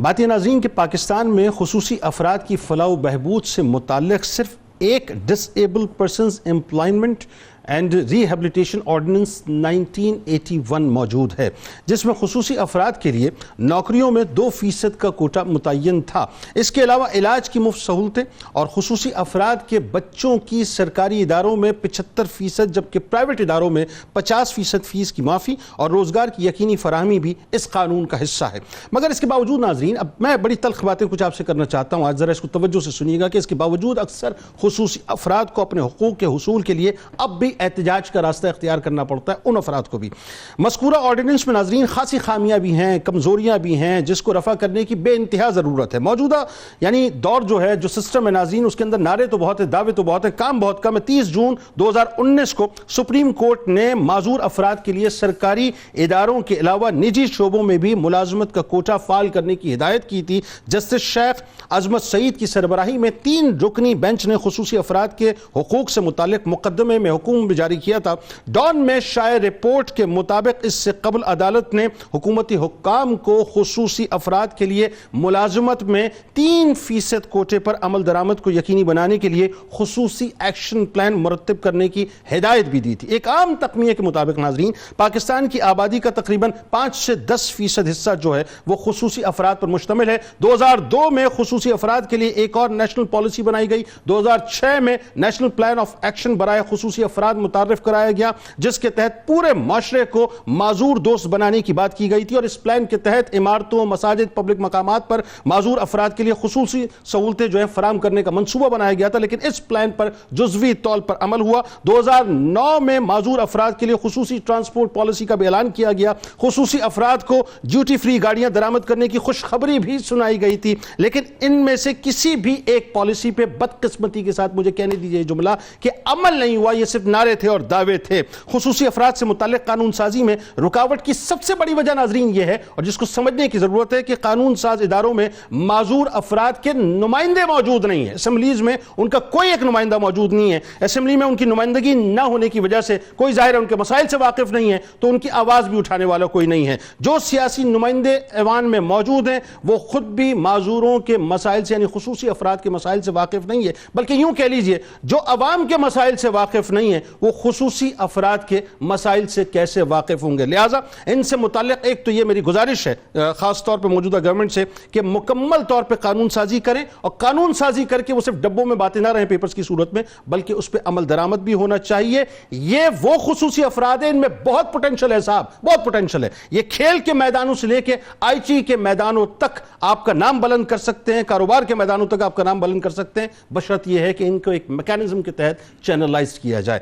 बात नाज़रीन कि पाकिस्तान में खुसूसी अफराद की फलाह व बहबूद से मुताल्लिक़ सिर्फ एक disabled persons employment and rehabilitation ordinance 1981 मौजूद है, जिसमें खुसूसी अफराद के लिए नौकरियों में 2% का कोटा मुतय्यन था। इसके अलावा इलाज की मुफ्त सहूलतें और खुसूसी अफराद के बच्चों की सरकारी इदारों में 75%, जबकि प्राइवेट इदारों में 50% फीस की माफ़ी और रोज़गार की यकीनी फराहमी भी इस कानून का हिस्सा है। मगर इसके बावजूद नाज़रीन, अब मैं बड़ी तल्ख बातें कुछ आपसे करना चाहता हूँ, आज ज़रा इसको तवज्जो से सुनिएगा कि इसके बावजूद अक्सर खुसूसी अफराद को अपने हुकूक के हुसूल के लिए अब भी एहतजाज का रास्ता इख्तियार करना पड़ता है उन अफराद को भी। मज़कूरा ऑर्डिनेंस में नाज़रीन खासी खामियां भी हैं, कमज़ोरियां भी हैं, जिसको रफ़ा करने की बेइंतहा ज़रूरत है। मौजूदा यानी दौर जो है, जो सिस्टम है नाज़रीन, उसके अंदर नारे तो बहुत है, दावे तो बहुत है, काम बहुत कम है। 30 जून 2019 को सुप्रीम कोर्ट ने माजूर अफराद के लिए सरकारी इदारों के अलावा निजी शोबों में भी मुलाजमत का कोटा फाल करने की हिदायत की थी। जस्टिस शेख अजमत सईद की सरबराही में 3 रुकनी बेंच ने खुसूसी अफराद के हुकूक से मुताल्लिक मुकदमे में हुक्म भी जारी किया था। डॉन में शाये रिपोर्ट के मुताबिक इससे कबल अदालत ने हुकूमती हुक्काम को खुसूसी अफराद के लिए मुलाजमत में 3% कोटे पर अमल दरामद को यकीनी बनाने के लिए खुसूसी एक्शन प्लान मुरत्तिब करने की हिदायत भी दी थी। एक आम तकमीये के मुताबिक नाज़रीन, पाकिस्तान की आबादी का तकरीबन 5 से 10% हिस्सा जो है वो खुसूसी अफराद पर मुश्तमिल है। 2002 में खुसूसी अफराद के लिए एक और नेशनल पॉलिसी बनाई गई। 2006 में नेशनल प्लान ऑफ एक्शन बराए खुसूसी अफराद मुतारिफ कराया गया, जिसके तहत पूरे माशरे को माजूर दोस्त बनाने की बात की गई थी। और इस प्लान के तहत इमारतों, मसाजिद, पब्लिक मकामात पर माजूर अफराद के लिए खुसूसी सहूलतें जो है फराम करने का मंसूबा बनाया गया था, लेकिन इस प्लान पर जुज़वी तौर पर अमल हुआ। 2009 में माजूर अफराद के लिए खुसूसी ट्रांसपोर्ट पॉलिसी का भी ऐलान किया गया। खुसूसी अफराद को ड्यूटी फ्री गाड़ियां दरामद करने की खुशखबरी भी सुनाई गई थी, लेकिन इनमें से किसी भी एक पॉलिसी पे बदकिस्मती के साथ मुझे कहने दीजिए जुमला कि अमल नहीं हुआ। ये सिर्फ नारे थे और दावे थे। खुसूसी अफराद से मुताल्लिक कानून साजी में रुकावट की सबसे बड़ी वजह नाज़रीन यह है, और जिसको समझने की जरूरत है, कि कानून साज इदारों में माजूर अफराद के नुमाइंदे मौजूद नहीं है। असेंबलीज में उनका कोई एक नुमाइंदा मौजूद नहीं है। असेंबली में उनकी नुमाइंदगी न होने की वजह से कोई जाहिर है उनके मसाइल से वाकिफ नहीं है, तो उनकी आवाज भी उठाने वाला कोई नहीं है। जो सियासी नुमाइंदे ऐवान में मौजूद हैं वो खुद भी माजूरों के मसाइल से यानी खुसूसी अफराद के मसाइल से वाकिफ नहीं है, बल्कि यूं कह लीजिए जो अवाम के मसाइल से वाकिफ नहीं है वो खुसूसी अफराद के मसाइल से कैसे वाकिफ होंगे। लिहाजा इनसे मुताल्लिक एक तो ये मेरी गुजारिश है खास तौर पर मौजूदा गवर्नमेंट से कि मुकम्मल तौर पर कानून साजी करें, और कानून साजी करके वो सिर्फ डब्बों में बातें ना रहें पेपर्स की सूरत में, बल्कि उस पर अमल दरामद भी होना चाहिए। ये वो खुसूसी अफराद है, इनमें बहुत पोटेंशियल है साहब, बहुत पोटेंशियल है। ये खेल के मैदानों से लेके आईटी के मैदानों तक आपका नाम बुलंद कर सकते हैं, कारोबार के मैदानों तक आपका नाम बुलंद कर सकते हैं, बशर्त यह है कि इनको एक मैकेनिज्म के तहत चैनलाइज किया जाए।